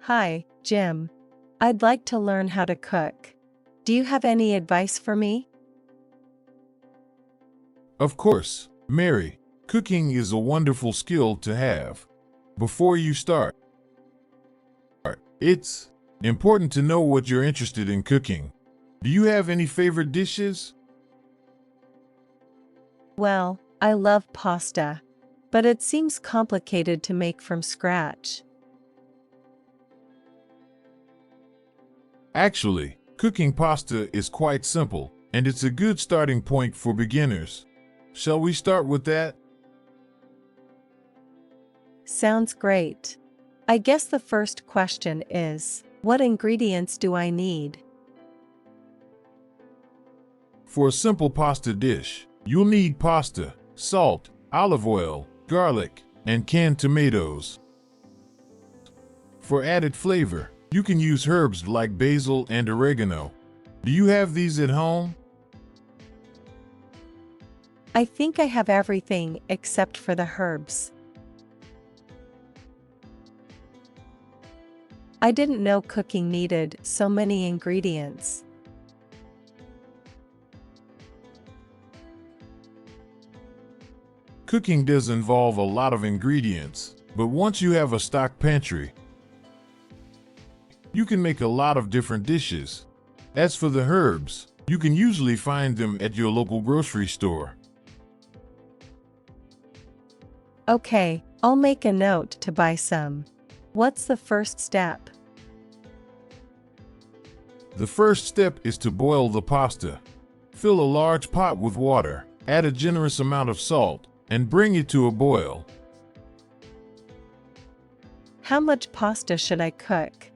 Hi, Jim. I'd like to learn how to cook. Do you have any advice for me? Of course, Mary, cooking is a wonderful skill to have. Before you start, it's important to know what you're interested in cooking. Do you have any favorite dishes? Well, I love pasta, but it seems complicated to make from scratch. Actually, cooking pasta is quite simple, and it's a good starting point for beginners. Shall we start with that? Sounds great. I guess the first question is, what ingredients do I need? For a simple pasta dish, you'll need pasta, salt, olive oil, garlic, and canned tomatoes. For added flavor, you can use herbs like basil and oregano. Do you have these at home? I think I have everything except for the herbs. I didn't know cooking needed so many ingredients. Cooking does involve a lot of ingredients, but once you have a stock pantry, you can make a lot of different dishes. As for the herbs, you can usually find them at your local grocery store. Okay, I'll make a note to buy some. What's the first step? The first step is to boil the pasta. Fill a large pot with water, add a generous amount of salt, and bring it to a boil. How much pasta should I cook?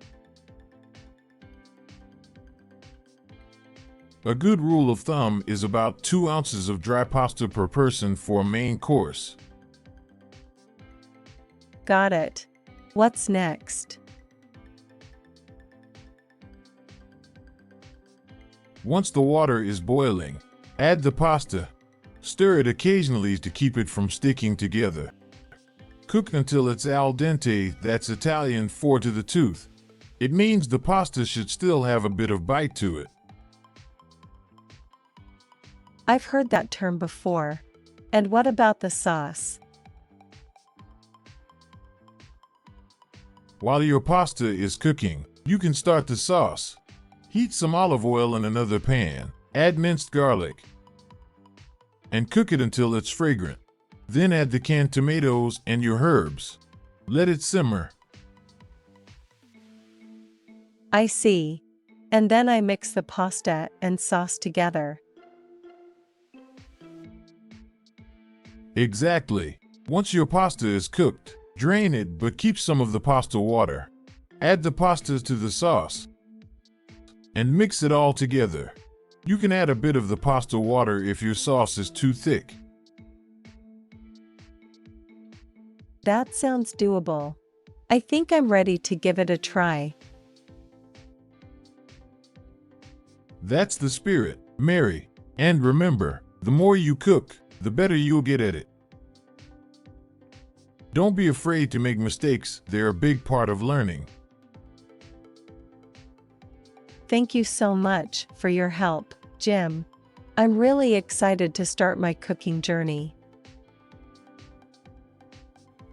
A good rule of thumb is about 2 ounces of dry pasta per person for a main course. Got it. What's next? Once the water is boiling, add the pasta. Stir it occasionally to keep it from sticking together. Cook until it's al dente, that's Italian for to the tooth. It means the pasta should still have a bit of bite to it. I've heard that term before. And what about the sauce? While your pasta is cooking, you can start the sauce. Heat some olive oil in another pan, add minced garlic, and cook it until it's fragrant. Then add the canned tomatoes and your herbs. Let it simmer. I see. And then I mix the pasta and sauce together. Exactly. Once your pasta is cooked, drain it but keep some of the pasta water. Add the pasta to the sauce and mix it all together. You can add a bit of the pasta water if your sauce is too thick. That sounds doable. I think I'm ready to give it a try. That's the spirit, Mary. And remember, the more you cook, the better you'll get at it. Don't be afraid to make mistakes, they're a big part of learning. Thank you so much for your help, Jim. I'm really excited to start my cooking journey.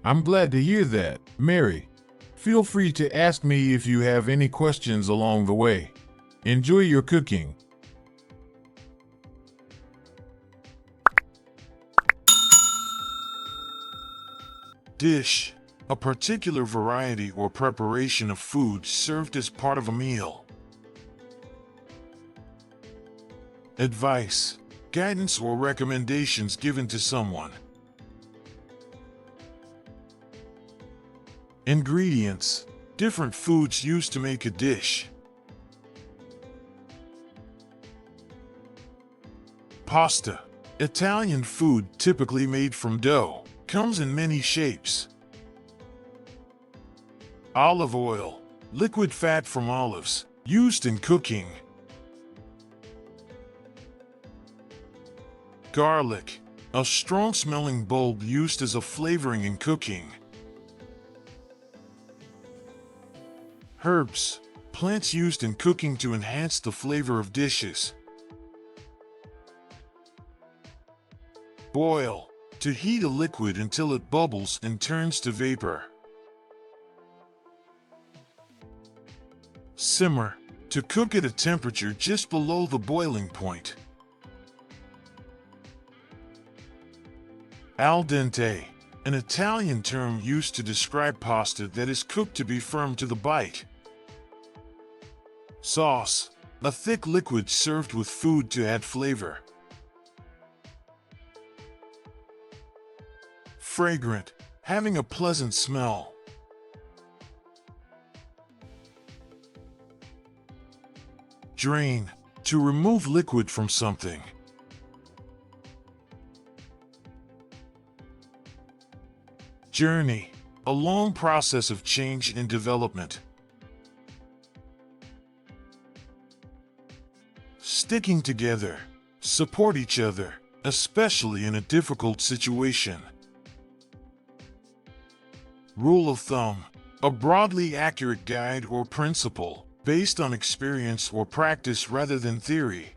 I'm glad to hear that, Mary. Feel free to ask me if you have any questions along the way. Enjoy your cooking. Dish: a particular variety or preparation of food served as part of a meal. Advice: guidance or recommendations given to someone. Ingredients: different foods used to make a dish. Pasta: Italian food typically made from dough. Comes in many shapes. Olive oil: liquid fat from olives, used in cooking. Garlic: a strong-smelling bulb used as a flavoring in cooking. Herbs, plants used in cooking to enhance the flavor of dishes. Boil, to heat a liquid until it bubbles and turns to vapor. Simmer, to cook at a temperature just below the boiling point. Al dente, an Italian term used to describe pasta that is cooked to be firm to the bite. Sauce, a thick liquid served with food to add flavor. Fragrant, having a pleasant smell. Drain, to remove liquid from something. Journey, a long process of change and development. Sticking together, support each other, especially in a difficult situation. Rule of thumb, a broadly accurate guide or principle, based on experience or practice rather than theory.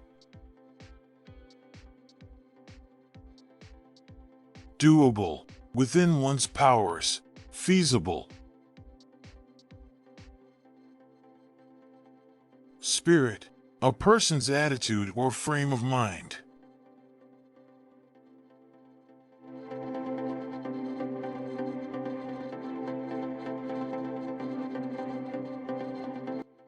Doable, within one's powers, feasible. Spirit, a person's attitude or frame of mind.